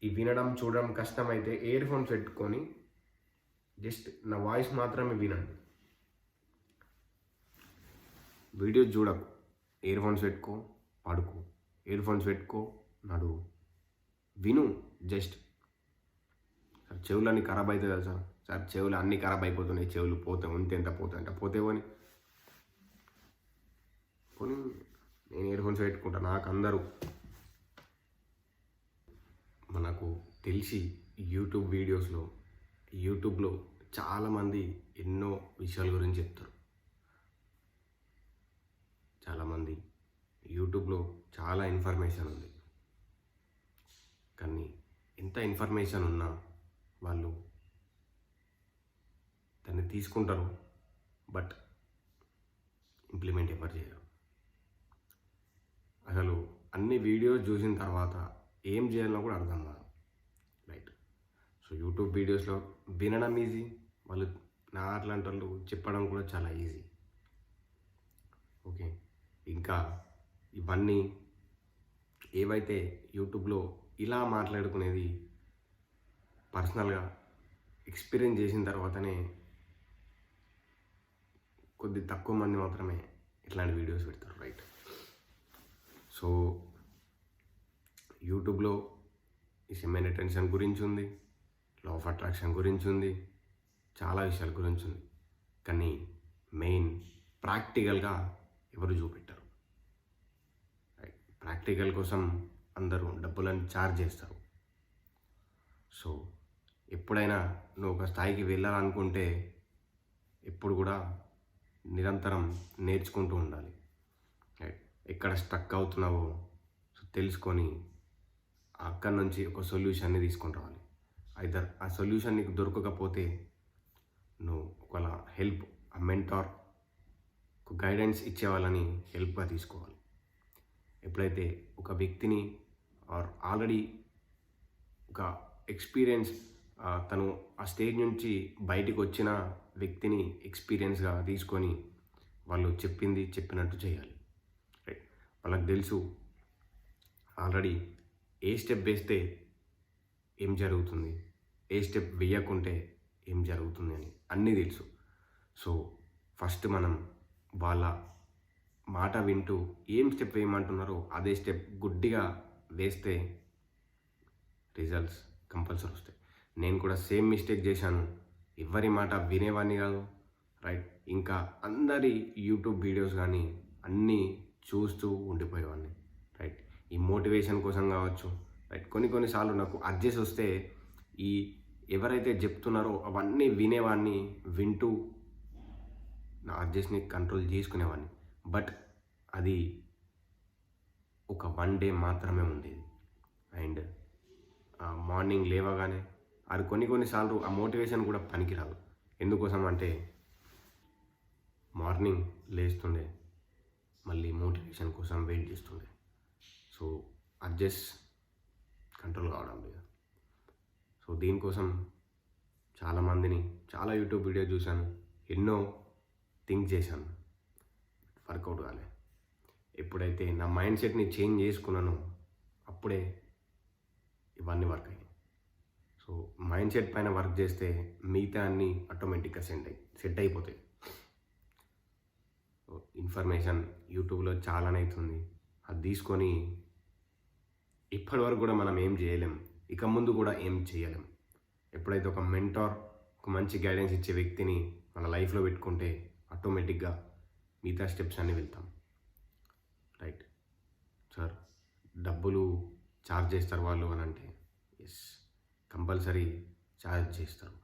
ఈ వినడం చూడడం కష్టమైతే ఇయర్ ఫోన్స్ పెట్టుకొని జస్ట్ నా వాయిస్ మాత్రమే వినండి. వీడియోస్ చూడకు, ఇయర్ ఫోన్స్ పెట్టుకో, పడుకో, ఇయర్ ఫోన్స్ పెట్టుకో, నడు, విను. జస్ట్ సార్ చెవులన్నీ ఖరాబ్ అవుతుంది కదా సార్ చెవులు అన్నీ ఖరాబ్ అయిపోతున్నాయి, చెవులు పోతే ఉంటే ఎంత పోతాయంట పోతే పోని పోనీ నేను ఇయర్ ఫోన్స్ పెట్టుకుంటా. నాకు అందరూ మనకు తెలిసి యూట్యూబ్లో చాలామంది ఎన్నో విషయాల గురించి చెప్తారు. చాలామంది యూట్యూబ్లో చాలా ఇన్ఫర్మేషన్ ఉంది, కానీ ఎంత ఇన్ఫర్మేషన్ ఉన్నా వాళ్ళు దాన్ని తీసుకుంటారు, బట్ ఇంప్లిమెంట్ ఎవరు చేయరు. అసలు అన్ని వీడియోస్ చూసిన తర్వాత ఏం చేయాలో కూడా అర్థం కాదు. రైట్. సో యూట్యూబ్ వీడియోస్లో వినడం ఈజీ, వాళ్ళు నా అట్లాంటి వాళ్ళు చెప్పడం కూడా చాలా ఈజీ. ఓకే, ఇంకా ఇవన్నీ ఏవైతే యూట్యూబ్లో ఇలా మాట్లాడుకునేది పర్సనల్గా ఎక్స్పీరియన్స్ చేసిన తర్వాతనే కొద్ది తక్కువ మంది మాత్రమే ఇట్లాంటి వీడియోస్ పెడతారు. రైట్. సో యూట్యూబ్లో ఈ సెమెన్ అటెన్షన్ గురించి ఉంది, లా ఆఫ్ అట్రాక్షన్ గురించి ఉంది, చాలా విషయాల గురించి ఉంది, కానీ మెయిన్ ప్రాక్టికల్గా ఎవరు చూపెట్టారు. రైట్. ప్రాక్టికల్ కోసం అందరూ డబ్బులను ఛార్జ్ చేస్తారు. సో ఎప్పుడైనా నువ్వు ఒక స్థాయికి వెళ్ళాలనుకుంటే ఎప్పుడు కూడా నిరంతరం నేర్చుకుంటూ ఉండాలి. రైట్. ఎక్కడ స్టక్ అవుతున్నావో తెలుసుకొని అక్కడి నుంచి ఒక సొల్యూషన్ని తీసుకొని రావాలి. ఐదర్ ఆ సొల్యూషన్ నీకు దొరకకపోతే నువ్వు ఒకవేళ హెల్ప్, ఆ మెంటార్, ఒక గైడెన్స్ ఇచ్చే వాళ్ళని హెల్ప్గా తీసుకోవాలి. ఎప్పుడైతే ఒక వ్యక్తిని ఆల్రెడీ ఒక ఎక్స్పీరియన్స్, తను ఆ స్టేజ్ నుంచి బయటికి వచ్చిన వ్యక్తిని ఎక్స్పీరియన్స్గా తీసుకొని వాళ్ళు చెప్పింది చెప్పినట్టు చేయాలి. రైట్. వాళ్ళకి తెలుసు ఆల్రెడీ ఏ స్టెప్ వేస్తే ఏం జరుగుతుంది, ఏ స్టెప్ వేయకుంటే ఏం జరుగుతుంది అని అన్నీ తెలుసు. సో ఫస్ట్ మనం వాళ్ళ మాట వింటూ ఏం స్టెప్ వేయమంటున్నారో అదే స్టెప్ గుడ్డిగా వేస్తే రిజల్ట్స్ కంపల్సరీ వస్తాయి. నేను కూడా సేమ్ మిస్టేక్ చేశాను, ఎవరి మాట వినేవాడిని కాదు. రైట్. ఇంకా అందరి యూట్యూబ్ వీడియోస్ కానీ అన్నీ చూస్తూ ఉండిపోయేవాడిని. రైట్. ఈ మోటివేషన్ కోసం కావచ్చు. రైట్. కొన్నిసార్లు నాకు అడ్జస్ట్ వస్తే ఈ ఎవరైతే చెప్తున్నారో అవన్నీ వినేవాడిని, వింటూ నా అడ్జస్ట్ని కంట్రోల్ చేసుకునేవాడిని. బట్ అది ఒక 1 డే మాత్రమే ఉండేది. అండ్ మార్నింగ్ లేవగానే అది కొన్నిసార్లు ఆ మోటివేషన్ కూడా పనికిరాదు. ఎందుకోసం అంటే మార్నింగ్ లేస్తుండే మళ్ళీ మోటివేషన్ కోసం వెయిట్ చేస్తుండే. సో అడ్జస్ట్ కంట్రోల్ కావడం లేదు. సో దీనికోసం చాలామందిని, చాలా యూట్యూబ్ వీడియో చూశాను, ఎన్నో థింక్ చేశాను, వర్కౌట్ కాలే. ఎప్పుడైతే నా మైండ్ సెట్ని చేంజ్ చేసుకున్నానో అప్పుడే ఇవన్నీ వర్క్ అయ్యాయి. సో మైండ్ సెట్ పైన వర్క్ చేస్తే మిగతా అన్నీ ఆటోమేటిక్గా సెట్ అయిపోతాయి. ఇన్ఫర్మేషన్ యూట్యూబ్లో చాలానే అవుతుంది, అది తీసుకొని ఇప్పటివరకు కూడా మనం ఏం చేయలేం, ఇక ముందు కూడా ఏం చేయలేం. ఎప్పుడైతే ఒక మెంటార్, ఒక మంచి గైడెన్స్ ఇచ్చే వ్యక్తిని మన లైఫ్లో పెట్టుకుంటే ఆటోమేటిక్గా మిగతా స్టెప్స్ అన్నీ వెళ్తాం. రైట్. సార్ డబ్బులు ఛార్జ్ చేస్తారు వాళ్ళు అని అంటే ఎస్, కంపల్సరీ ఛార్జ్ చేస్తారు.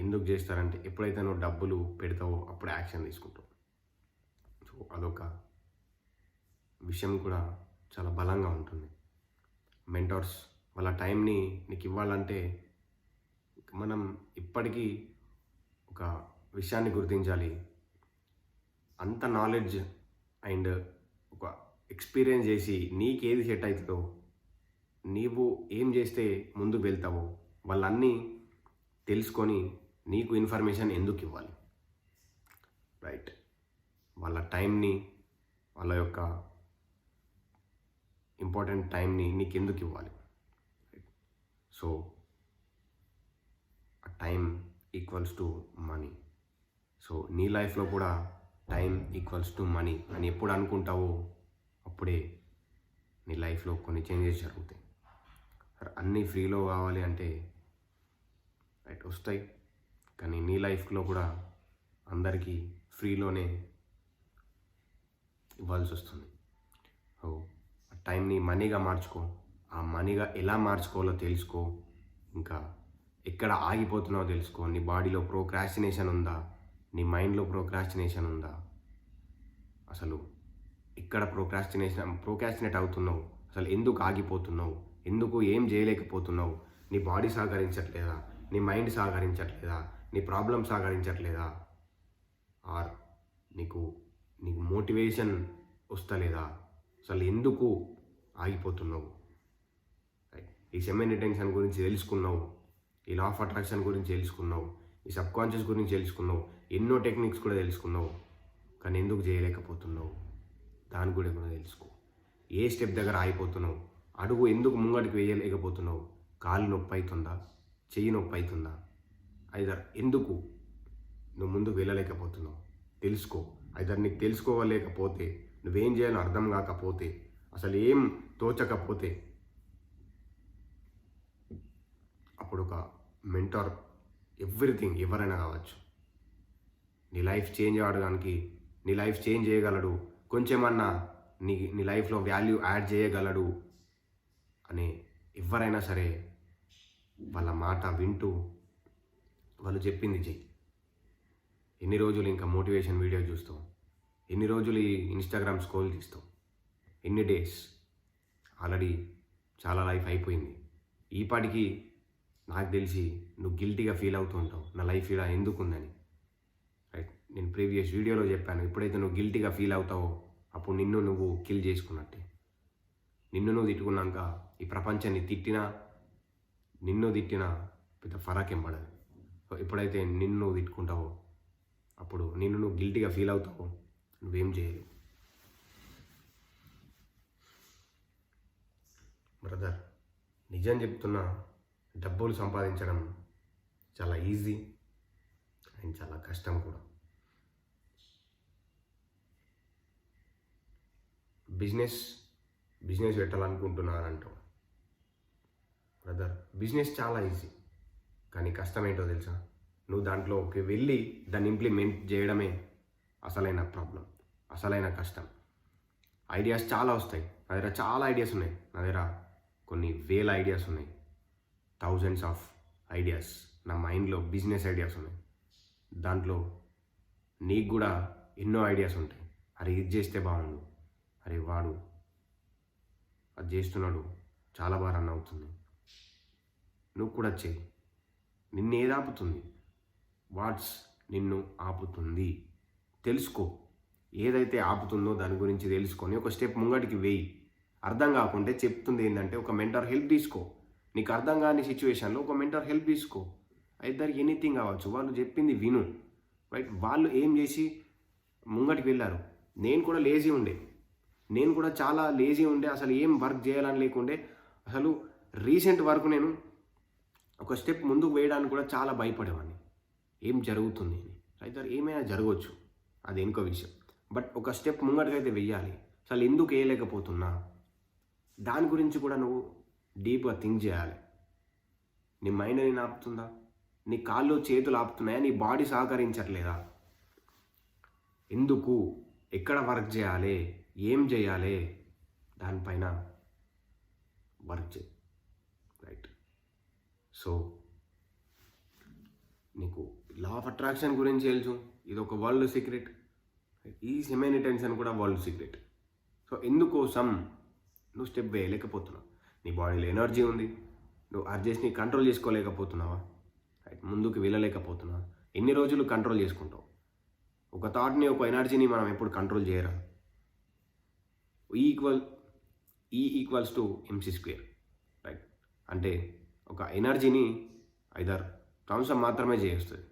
ఎందుకు చేస్తారంటే ఎప్పుడైతే నువ్వు డబ్బులు పెడతావో అప్పుడు యాక్షన్ తీసుకుంటావు. సో అదొక విషయం కూడా చాలా బలంగా ఉంటుంది. మెంటార్స్ వాళ్ళ టైంని నీకు ఇవ్వాలంటే మనం ఇప్పటికీ ఒక విషయాన్ని గుర్తించాలి. అంత నాలెడ్జ్ అండ్ ఒక ఎక్స్పీరియన్స్ చేసి నీకేది సెట్ అవుతుందో, నీవు ఏం చేస్తే ముందుకు వెళ్తావో వాళ్ళన్నీ తెలుసుకొని నీకు ఇన్ఫర్మేషన్ ఎందుకు ఇవ్వాలి. రైట్. వాళ్ళ టైంని, వాళ్ళ యొక్క ఇంపార్టెంట్ టైంని నీకు ఎందుకు ఇవ్వాలి. So time equals to money. So నీ లైఫ్లో కూడా టైం ఈక్వల్స్ టు మనీ అని ఎప్పుడు అనుకుంటావో అప్పుడే నీ లైఫ్లో కొన్ని చేంజెస్ జరుగుతాయి. అన్నీ ఫ్రీలో కావాలి అంటే రైట్ వస్తాయి, కానీ నీ లైఫ్లో కూడా అందరికీ ఫ్రీలోనే ఇవ్వాల్సి వస్తుంది. సో ఆ టైంని మనీగా మార్చుకో, ఆ మనీగా ఎలా మార్చుకోవాలో తెలుసుకో, ఇంకా ఎక్కడ ఆగిపోతున్నావో తెలుసుకో. నీ బాడీలో ప్రోక్రాస్టినేషన్ ఉందా, నీ మైండ్లో ప్రోక్రాస్టినేషన్ ఉందా, అసలు ఎక్కడ ప్రోక్రాస్టినేట్ అవుతున్నావు, అసలు ఎందుకు ఆగిపోతున్నావు, ఎందుకు ఏం చేయలేకపోతున్నావు, నీ బాడీ సహకరించట్లేదా, నీ మైండ్ సహకరించట్లేదా, నీ ప్రాబ్లం సహకరించట్లేదా, ఆర్ నీకు మోటివేషన్ వస్తలేదా, అసలు ఎందుకు ఆగిపోతున్నావు. ఈ సెమీ ఇంటెన్షన్ గురించి తెలుసుకున్నావు, ఈ లా ఆఫ్ అట్రాక్షన్ గురించి తెలుసుకున్నావు, ఈ సబ్కాన్షియస్ గురించి తెలుసుకున్నావు, ఎన్నో టెక్నిక్స్ కూడా తెలుసుకున్నావు, కానీ ఎందుకు చేయలేకపోతున్నావు దాని కూడా తెలుసుకో. ఏ స్టెప్ దగ్గర ఆగిపోతున్నావు, అడుగు ఎందుకు ముంగడికి వేయలేకపోతున్నావు, కాలు నొప్పి అవుతుందా, చెయ్యి నొప్పి అవుతుందా, ఐదర్ ఎందుకు నువ్వు ముందుకు వెళ్ళలేకపోతున్నావు తెలుసుకో. ఐదర్ నీకు తెలుసుకోలేకపోతే, నువ్వేం చేయాలో అర్థం కాకపోతే, అసలు ఏం తోచకపోతే అప్పుడు ఒక మెంటార్, ఎవ్రీథింగ్ ఎవరైనా కావచ్చు, నీ లైఫ్ చేంజ్ అవ్వడానికి, నీ లైఫ్ చేంజ్ చేయగలడు, కొంచెమన్నా నీ లైఫ్లో వాల్యూ యాడ్ చేయగలడు అనే ఎవరైనా సరే వాళ్ళ మాట వింటూ వాళ్ళు చెప్పింది చెయ్యి. ఎన్ని రోజులు ఇంకా మోటివేషన్ వీడియో చూస్తావు, ఎన్ని రోజులు ఈ ఇన్స్టాగ్రామ్ స్క్రోల్ చేస్తావు, ఎన్ని డేస్. ఆల్రెడీ చాలా లైఫ్ అయిపోయింది. ఈపాటికి నాకు తెలిసి నువ్వు గిల్టీగా ఫీల్ అవుతూ ఉంటావు, నా లైఫ్ ఇలా ఎందుకు ఉందని. రైట్, నేను ప్రీవియస్ వీడియోలో చెప్పాను, ఎప్పుడైతే నువ్వు గిల్టీగా ఫీల్ అవుతావో అప్పుడు నిన్ను నువ్వు కిల్ చేసుకున్నట్టే. నిన్ను నువ్వు తిట్టుకున్నాక ఈ ప్రపంచాన్ని నిన్ను తిట్టినా పెద్ద ఫరాకేం పడదు. సో ఎప్పుడైతే నిన్ను నువ్వు తిట్టుకుంటావో అప్పుడు నిన్ను నువ్వు గిల్టీగా ఫీల్ అవుతావో నువ్వేం చేయలేవు. బ్రదర్, నిజం చెప్తున్నా, డబ్బులు సంపాదించడం చాలా ఈజీ అండ్ చాలా కష్టం కూడా. బిజినెస్ పెట్టాలనుకుంటున్నానంటావు బ్రదర్, బిజినెస్ చాలా ఈజీ, కానీ కష్టం ఏంటో తెలుసా? నువ్వు దాంట్లోకి వెళ్ళి దాన్ని ఇంప్లిమెంట్ చేయడమే అసలైన ప్రాబ్లం, అసలైన కష్టం. ఐడియాస్ చాలా వస్తాయి, నా దగ్గర చాలా ఐడియాస్ ఉన్నాయి, నా దగ్గర కొన్ని వేల ఐడియాస్ ఉన్నాయి, థౌజండ్స్ ఆఫ్ ఐడియాస్ నా మైండ్లో బిజినెస్ ఐడియాస్ ఉన్నాయి. దాంట్లో నీకు కూడా ఎన్నో ఐడియాస్ ఉంటాయి. అరే ఇది చేస్తే బాగుండు, అరే వాడు అది చేస్తున్నాడు చాలా బాగా రన్ అవుతుంది, నువ్వు కూడా చెయ్యి. నిన్ను ఏది ఆపుతుంది? వాట్స్ నిన్ను ఆపుతుంది తెలుసుకో. ఏదైతే ఆపుతుందో దాని గురించి తెలుసుకొని ఒక స్టెప్ ముంగడికి వేయి. అర్థం కాకుంటే చెప్తుంది ఏంటంటే ఒక మెంటర్ హెల్ప్ తీసుకో. నీకు అర్థం కాని సిచ్యువేషన్లో ఒక మెంటర్ హెల్ప్ తీసుకో. ఐదర్ ఎనీథింగ్ కావచ్చు, వాళ్ళు చెప్పింది విను. రైట్, వాళ్ళు ఏం చేసి ముంగటికి వెళ్ళారు. నేను కూడా లేజీ ఉండే, నేను కూడా చాలా లేజీ ఉండే, అసలు ఏం వర్క్ చేయాలని లేకుండే. అసలు రీసెంట్ వరకు నేను ఒక స్టెప్ ముందుకు వేయడానికి కూడా చాలా భయపడేవాడిని. ఏం జరుగుతుంది అని. ఐదర్ ఏమైనా జరగవచ్చు, అది ఇంకో విషయం. బట్ ఒక స్టెప్ ముంగటికైతే వెయ్యాలి. అసలు ఎందుకు వేయలేకపోతున్నా దాని గురించి కూడా నువ్వు డీప్గా థింక్ చేయాలి. నీ మైండ్ నేను ఆపుతుందా, నీ కాళ్ళు చేతులు ఆపుతున్నాయా, నీ బాడీ సహకరించట్లేదా, ఎందుకు, ఎక్కడ వర్క్ చేయాలి, ఏం చేయాలి, దానిపైన వర్క్ చేయి. రైట్, సో నీకు లా ఆఫ్ అట్రాక్షన్ గురించి తెలుసు, ఇది ఒక వరల్డ్ సీక్రెట్. ఈ సెమీ ఇంటెన్షన్ కూడా వరల్డ్ సీక్రెట్. సో ఎందుకోసం నువ్వు స్టెప్ వేయలేకపోతున్నావు? నీ బాడీలో ఎనర్జీ ఉంది, నువ్వు అర్జెస్ట్ని కంట్రోల్ చేసుకోలేకపోతున్నావా? రైట్, ముందుకు వెళ్ళలేకపోతున్నావా? ఎన్ని రోజులు కంట్రోల్ చేసుకుంటావు? ఒక థాట్ని, ఒక ఎనర్జీని మనం ఎప్పుడు కంట్రోల్ చేయరా? E equals to MC². Right, అంటే ఒక ఎనర్జీని ఐదర్ ట్రాన్స్ఫర్ మాత్రమే చేస్తుంది.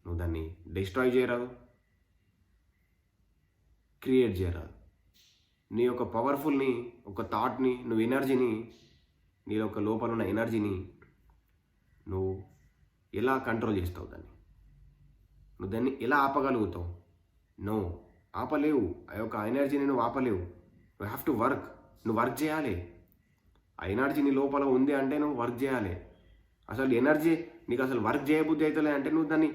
నువ్వు దాన్ని డిస్ట్రాయ్ చేయరాదు, క్రియేట్ చేయరాదు. నీ యొక్క పవర్ఫుల్ని, ఒక థాట్ని, నువ్వు ఎనర్జీని, నీ యొక్క లోపల ఉన్న ఎనర్జీని నువ్వు ఎలా కంట్రోల్ చేస్తావు దాన్ని? నువ్వు దాన్ని ఎలా ఆపగలుగుతావు? నువ్వు ఆపలేవు. ఆ యొక్క ఎనర్జీని నువ్వు ఆపలేవు. You have to work. నువ్వు వర్క్ చేయాలి. ఆ ఎనర్జీ నీ లోపల ఉంది అంటే నువ్వు వర్క్ చేయాలి. అసలు ఎనర్జీ నీకు అసలు వర్క్ చేయబుద్ధి అవుతలే అంటే నువ్వు దాన్ని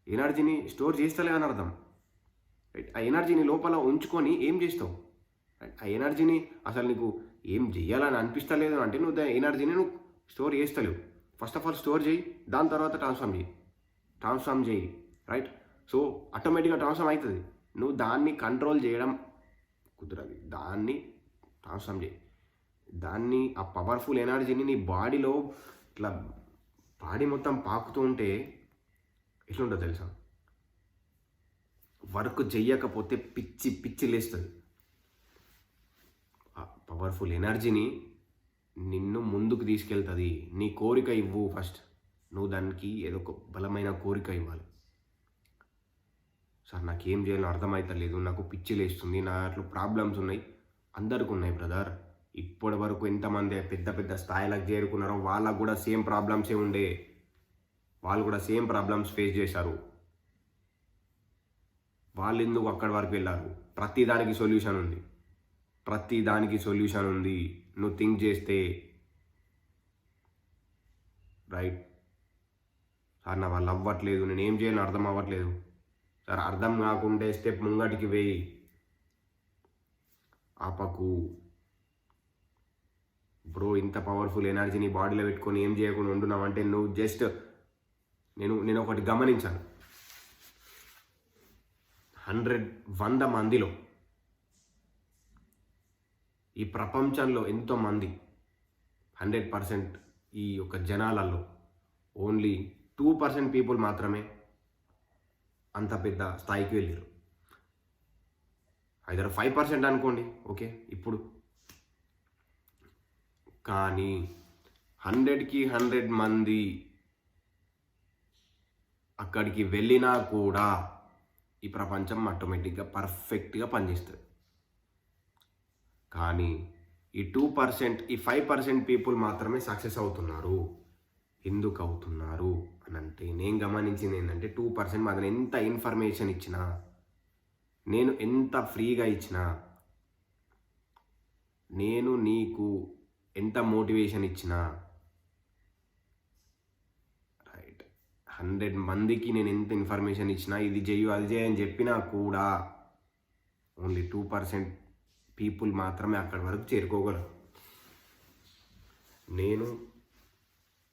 ఎనర్జీని స్టోర్ చేస్తలే అని అర్థం. రైట్? ఆ ఎనర్జీని లోపల ఉంచుకొని ఏం చేస్తావు? ఆ ఎనర్జీని అసలు నీకు ఏం చేయాలని అనిపిస్తలేదు అంటే నువ్వు దాని ఎనర్జీని నువ్వు స్టోర్ చేస్తలేవు. ఫస్ట్ ఆఫ్ ఆల్ స్టోర్ చేయి, దాని తర్వాత ట్రాన్స్ఫార్మ్ చేయి. రైట్? సో ఆటోమేటిక్గా ట్రాన్స్ఫార్మ్ అవుతుంది. నువ్వు దాన్ని కంట్రోల్ చేయడం కుదరదు. దాన్ని ట్రాన్స్ఫార్మ్ చేయి. దాన్ని ఆ పవర్ఫుల్ ఎనర్జీని నీ బాడీలో ఇట్లా బాడీ మొత్తం పాకుతూ ఉంటే ఎట్లుంటుందో తెలుసా? వర్క్ చెయ్యకపోతే పిచ్చి లేస్తుంది. ఆ పవర్ఫుల్ ఎనర్జీని నిన్ను ముందుకు తీసుకెళ్తుంది. నీ కోరిక ఇవ్వు ఫస్ట్. నువ్వు దానికి ఏదో ఒక బలమైన కోరిక ఇవ్వాలి. సార్ నాకేం చేయాలో అర్థమవుతలేదు, నాకు పిచ్చి లేస్తుంది, నా అట్లా ప్రాబ్లమ్స్ ఉన్నాయి. అందరికీ ఉన్నాయి బ్రదర్. ఇప్పటి వరకు ఎంతమంది పెద్ద స్థాయిలకు చేరుకున్నారో వాళ్ళకు కూడా సేమ్ ప్రాబ్లమ్సే ఉండే. వాళ్ళు కూడా సేమ్ ప్రాబ్లమ్స్ ఫేస్ చేశారు. వాళ్ళు ఎందుకు అక్కడి వరకు వెళ్ళారు? ప్రతిదానికి సొల్యూషన్ ఉంది. నువ్వు థింక్ చేస్తే. రైట్? సార్ నా వాళ్ళు అవ్వట్లేదు, నేను ఏం చేయాలో అర్థం అవ్వట్లేదు. సార్ అర్థం కాకుంటే స్టెప్ ముంగటికి వేయి. ఆపకు. బ్రో ఇంత పవర్ఫుల్ ఎనర్జీని బాడీలో పెట్టుకొని ఏం చేయకుండా ఉంటున్నావంటే నువ్వు జస్ట్ నేను ఒకటి గమనించాను. 100 మందిలో ఈ ప్రపంచంలో ఎంతోమంది 100% ఈ యొక్క జనాలలో ఓన్లీ 2% పీపుల్ మాత్రమే అంత పెద్ద స్థాయికి వెళ్ళారు. ఐదర్ 5% అనుకోండి, ఓకే. ఇప్పుడు కానీ 100కి 100 మంది అక్కడికి వెళ్ళినా కూడా ఈ ప్రపంచం ఆటోమేటిక్గా పర్ఫెక్ట్గా పనిచేస్తుంది. కానీ ఈ 2%, ఈ 5% పీపుల్ మాత్రమే సక్సెస్ అవుతున్నారు. ఎందుకు అవుతున్నారు అని అంటే నేను గమనించింది ఏంటంటే 2% మాత్రం ఎంత ఇన్ఫర్మేషన్ ఇచ్చినా, నేను ఎంత ఫ్రీగా ఇచ్చినా, నేను నీకు ఎంత మోటివేషన్ ఇచ్చినా, రైట్, 100 మందికి నేను ఎంత ఇన్ఫర్మేషన్ ఇచ్చినా, ఇది చెయ్యు అది చేయని చెప్పినా కూడా ఓన్లీ 2% పీపుల్ మాత్రమే అక్కడి వరకు చేరుకోగలరు.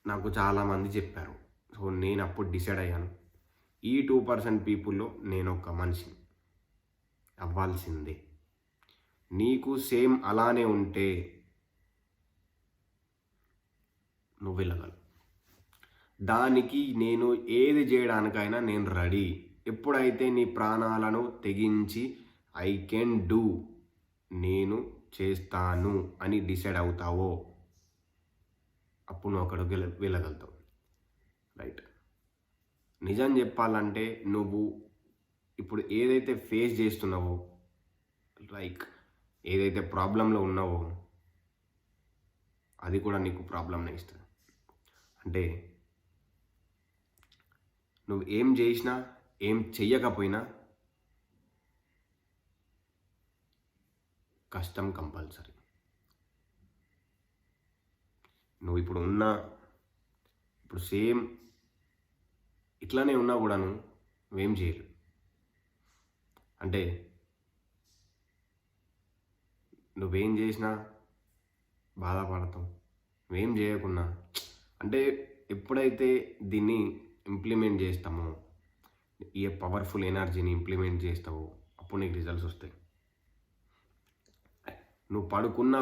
నాకు చాలామంది చెప్పారు. సో నేను అప్పుడు డిసైడ్ అయ్యాను, ఈ 2% పీపుల్లో నేను ఒక మనిషిని అవ్వాల్సిందే. నీకు సేమ్ అలానే ఉంటే నువ్వు వెళ్ళగలవు. దానికి నేను ఏది చేయడానికైనా నేను రెడీ. ఎప్పుడైతే నీ ప్రాణాలను తెగించి ఐ కెన్ డూ, నేను చేస్తాను అని డిసైడ్ అవుతావో అప్పుడు నువ్వు అక్కడికి వెళ్ళగలుగుతావు. రైట్? నిజం చెప్పాలంటే నువ్వు ఇప్పుడు ఏదైతే ఫేస్ చేస్తున్నావో, లైక్ ఏదైతే ప్రాబ్లంలో ఉన్నావో అది కూడా నీకు ప్రాబ్లంనే ఇస్తుంది. అంటే నువ్వు ఏం చేసినా ఏం చెయ్యకపోయినా కష్టం కంపల్సరీ. నువ్వు ఇప్పుడు సేమ్ ఇట్లానే ఉన్నా కూడా నువ్వేం చేయలేవు. అంటే నువ్వేం చేసినా బాధపడతావు. నువ్వేం చేయకున్నా అంటే ఎప్పుడైతే దీన్ని ఇంప్లిమెంట్ చేస్తామో, ఈ పవర్ఫుల్ ఎనర్జీని ఇంప్లిమెంట్ చేస్తావో అప్పుడు నీకు రిజల్ట్స్ వస్తాయి. నువ్వు పడుకున్న